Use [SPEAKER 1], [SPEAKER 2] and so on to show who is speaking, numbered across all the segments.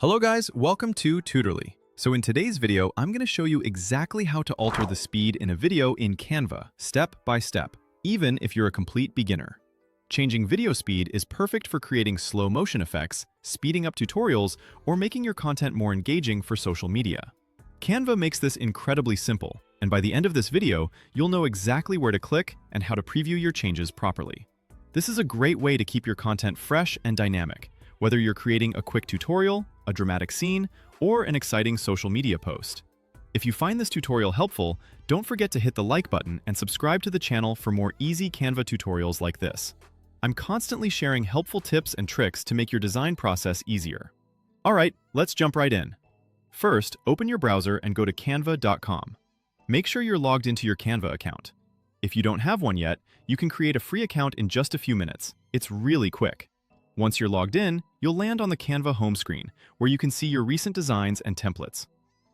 [SPEAKER 1] Hello guys, welcome to Tutorly. So in today's video, I'm going to show you exactly how to alter the speed in a video in Canva, step by step, even if you're a complete beginner. Changing video speed is perfect for creating slow motion effects, speeding up tutorials, or making your content more engaging for social media. Canva makes this incredibly simple, and by the end of this video, you'll know exactly where to click and how to preview your changes properly. This is a great way to keep your content fresh and dynamic, whether you're creating a quick tutorial, a dramatic scene, or an exciting social media post. If you find this tutorial helpful, don't forget to hit the like button and subscribe to the channel for more easy Canva tutorials like this. I'm constantly sharing helpful tips and tricks to make your design process easier. Alright, let's jump right in. First, open your browser and go to canva.com. Make sure you're logged into your Canva account. If you don't have one yet, you can create a free account in just a few minutes. It's really quick. Once you're logged in, you'll land on the Canva home screen, where you can see your recent designs and templates.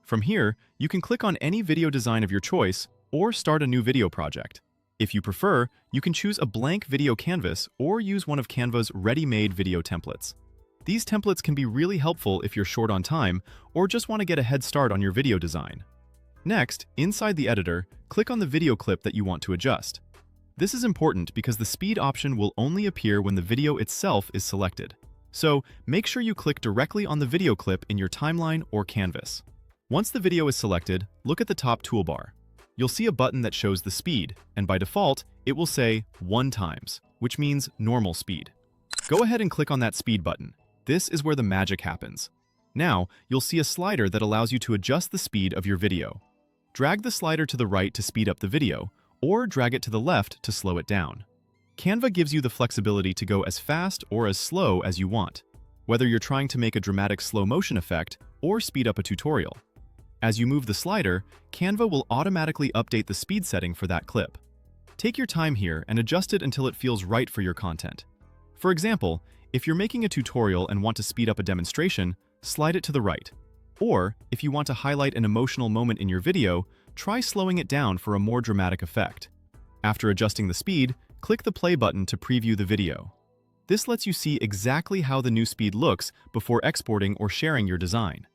[SPEAKER 1] From here, you can click on any video design of your choice or start a new video project. If you prefer, you can choose a blank video canvas or use one of Canva's ready-made video templates. These templates can be really helpful if you're short on time or just want to get a head start on your video design. Next, inside the editor, click on the video clip that you want to adjust. This is important because the speed option will only appear when the video itself is selected. So, make sure you click directly on the video clip in your timeline or canvas. Once the video is selected, look at the top toolbar. You'll see a button that shows the speed, and by default, it will say 1 times, which means normal speed. Go ahead and click on that speed button. This is where the magic happens. Now, you'll see a slider that allows you to adjust the speed of your video. Drag the slider to the right to speed up the video, or drag it to the left to slow it down. Canva gives you the flexibility to go as fast or as slow as you want, whether you're trying to make a dramatic slow motion effect or speed up a tutorial. As you move the slider, Canva will automatically update the speed setting for that clip. Take your time here and adjust it until it feels right for your content. For example, if you're making a tutorial and want to speed up a demonstration, slide it to the right. Or, if you want to highlight an emotional moment in your video, try slowing it down for a more dramatic effect. After adjusting the speed, click the play button to preview the video. This lets you see exactly how the new speed looks before exporting or sharing your design.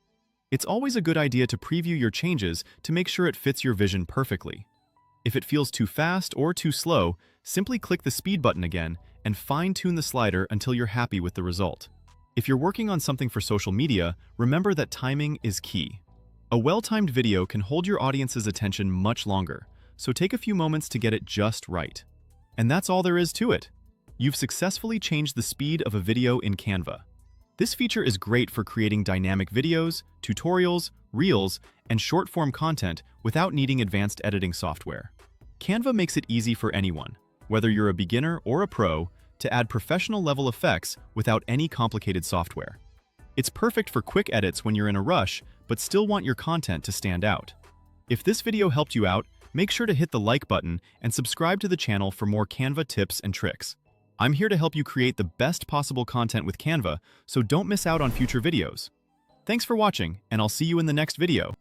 [SPEAKER 1] It's always a good idea to preview your changes to make sure it fits your vision perfectly. If it feels too fast or too slow, simply click the speed button again and fine-tune the slider until you're happy with the result. If you're working on something for social media, remember that timing is key. A well-timed video can hold your audience's attention much longer, so take a few moments to get it just right. And that's all there is to it. You've successfully changed the speed of a video in Canva. This feature is great for creating dynamic videos, tutorials, reels, and short-form content without needing advanced editing software. Canva makes it easy for anyone, whether you're a beginner or a pro, to add professional-level effects without any complicated software. It's perfect for quick edits when you're in a rush, but still want your content to stand out. If this video helped you out, make sure to hit the like button and subscribe to the channel for more Canva tips and tricks. I'm here to help you create the best possible content with Canva, so don't miss out on future videos. Thanks for watching, and I'll see you in the next video.